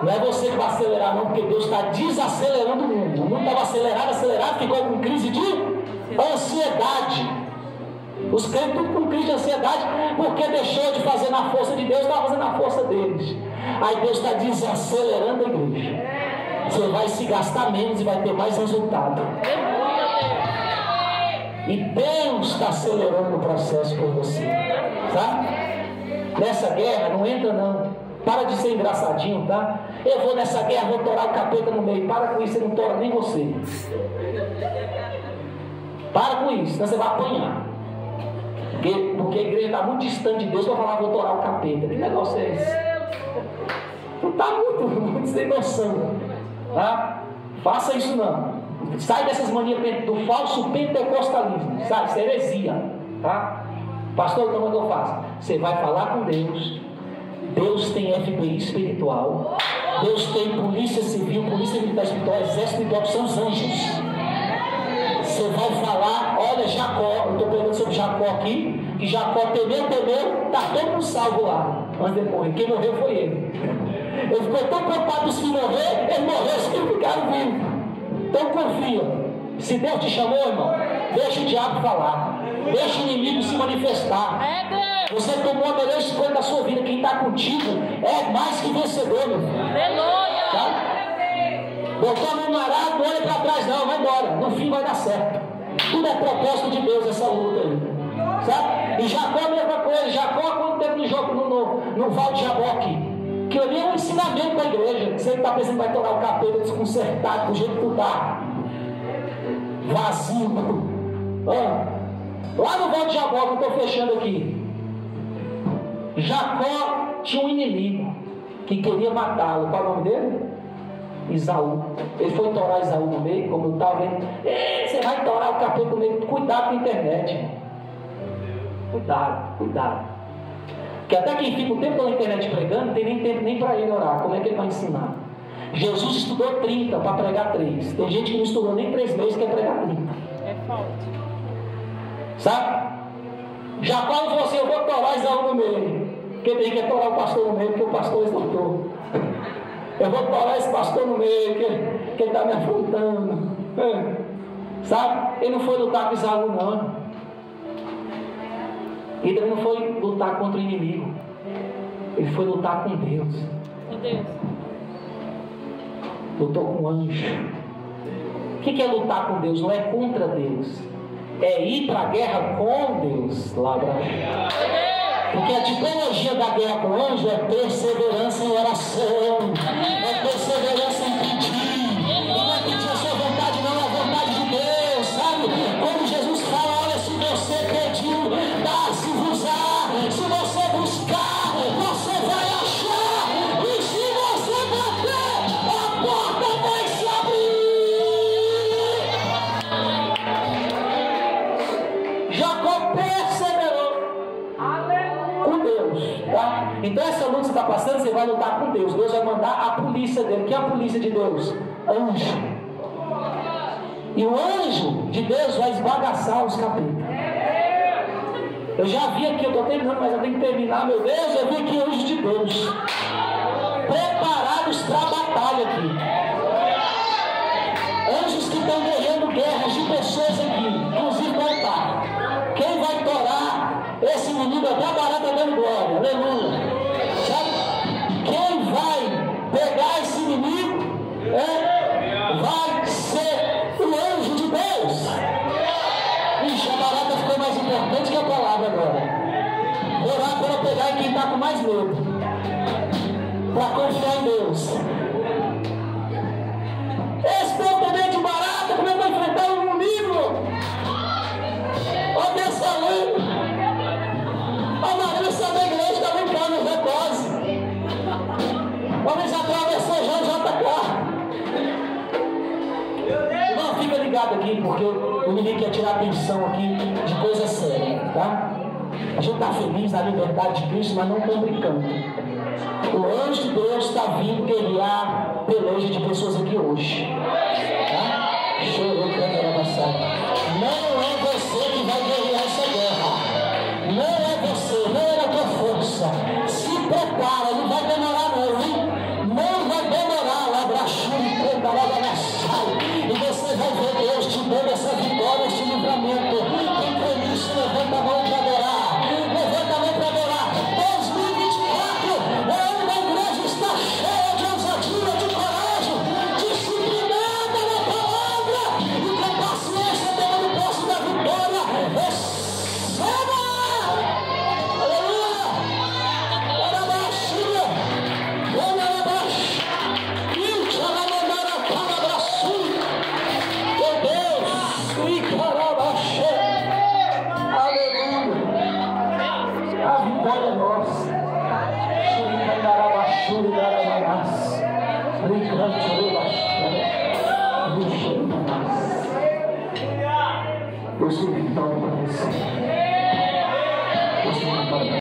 Não é você que vai acelerar não, porque Deus está desacelerando o mundo. O mundo estava acelerado, ficou com crise de ansiedade. Os crentes tudo com crise de ansiedade, porque deixou de fazer na força de Deus, estava fazendo na força deles. Aí Deus está desacelerando a igreja. Você vai se gastar menos e vai ter mais resultado. E Deus está acelerando o processo por você. Sabe? Nessa guerra, não entra não. Para de ser engraçadinho, tá? Eu vou nessa guerra, vou torar o capeta no meio. Para com isso, você não tora nem você. Para com isso, senão você vai apanhar. Porque a igreja está muito distante de Deus para falar, vou torar o capeta. Que negócio é esse? Não está muito sem noção. Tá? Faça isso não. Sai dessas manias do falso pentecostalismo. Sabe? Isso é heresia. Tá? Pastor, então o que eu faço? Você vai falar com Deus. Deus tem FBI espiritual. Deus tem polícia civil, polícia militar espiritual, exército espiritual, que são os anjos. Você vai falar, olha Jacó, eu estou pregando sobre Jacó aqui, que Jacó temeu, está todo mundo salvo lá, antes de morrer. Quem morreu foi ele. Ele ficou tão preocupado dos filhos morrer, ele morreu, os filhos ficaram vivos. Então confia. Se Deus te chamou, irmão, deixa o diabo falar. Deixa o inimigo se manifestar. Você tomou a melhor escolha da sua vida. Quem está contigo é mais que vencedor, meu filho. Tá? Botou a mão no arado, não olha para trás não, vai embora. No fim vai dar certo. Tudo é propósito de Deus, essa luta aí. Sabe? E Jacó a mesma coisa. Jacó, quando teve no jogo no Val de Jaboque, que ali é um ensinamento para a igreja. Você está pensando que vai tornar o capeta desconcertado do jeito que tu está. Vazio. Lá no Val de Jaboque, eu estou fechando aqui. Jacó tinha um inimigo que queria matá-lo. Qual é o nome dele? Isaú. Ele foi torar Isaú no meio, como eu estava vendo. Você vai torar o capeta no meio. Cuidado com a internet, irmão. Cuidado. Porque até quem fica o tempo toda na internet pregando, não tem nem tempo nem para ele orar. Como é que ele vai ensinar? Jesus estudou 30 para pregar 3. Tem gente que não estudou nem 3 meses e quer pregar 30. É forte. Sabe? Jacó falou assim, eu vou torar Isaú no meio. Quem tem que torar o pastor no meio, porque o pastor exaltou. Eu vou torar esse pastor no meio, que ele está me afrontando. Sabe? Ele não foi lutar com Isaú, não. Ele também não foi lutar contra o inimigo. Ele foi lutar com Deus. Lutou com o anjo. O que é lutar com Deus? Não é contra Deus. É ir para a guerra com Deus. Porque a tipologia da guerra com o anjo é perseverança em oração. É perseverança em pedir. Não é pedir a sua vontade, não, é a vontade de Deus, sabe? Como Jesus fala, olha, se você pediu, dá-se-vos-á. Se você buscar, você vai achar. E se você bater, a porta vai se abrir. Jacó perseverou com Deus, tá? Então essa luta que você está passando, você vai lutar com Deus. Deus vai mandar a polícia dele. O que é a polícia de Deus? Anjo. E o anjo de Deus vai esbagaçar os capetas. Eu já vi aqui, eu estou terminando, mas eu tenho que terminar, meu Deus, eu vi aqui anjos de Deus preparados para a batalha aqui. Anjos que estão guerreando guerras de pessoas aqui, inclusive vai estar. Quem vai torar esse inimigo até a barata dando glória, aleluia. Sabe? Quem vai pegar esse inimigo vai ser o anjo de Deus. Ixi, a barata ficou mais importante que a palavra agora. Vou orar para pegar quem está com mais medo, para confiar em Deus. Esse povo também de barata, como é que vai enfrentar um inimigo? Ó, dessa lei. A Maria saiu da igreja, está brincando, já quase. Vamos atravessar já está cá. Não, fica ligado aqui, porque o inimigo quer tirar atenção aqui de coisa séria, tá? A gente está feliz na liberdade de Cristo, mas não estamos brincando. O anjo de Deus está vindo guerrear peleja de pessoas aqui hoje. Tá? Não é você que vai guerrear essa guerra. Não é você, não é a tua força. Se prepara, não vai demorar não, hein? Não vai demorar. E você vai ver Deus te dando essa vitória, esse livramento. Quem crê nisso, levanta a mão para adorar. Levanta a mão para adorar. 2024 é uma igreja que está cheia de ousadia, de coragem, disciplinada na palavra e com paciência tomando posse da vitória. Receba! Aleluia! Ora baixo! Ora baixo! Isso, ela mandou a palavra sua. Meu Deus! E carabaxê! Aleluia! A vitória é nossa. Eu sou vitória para você.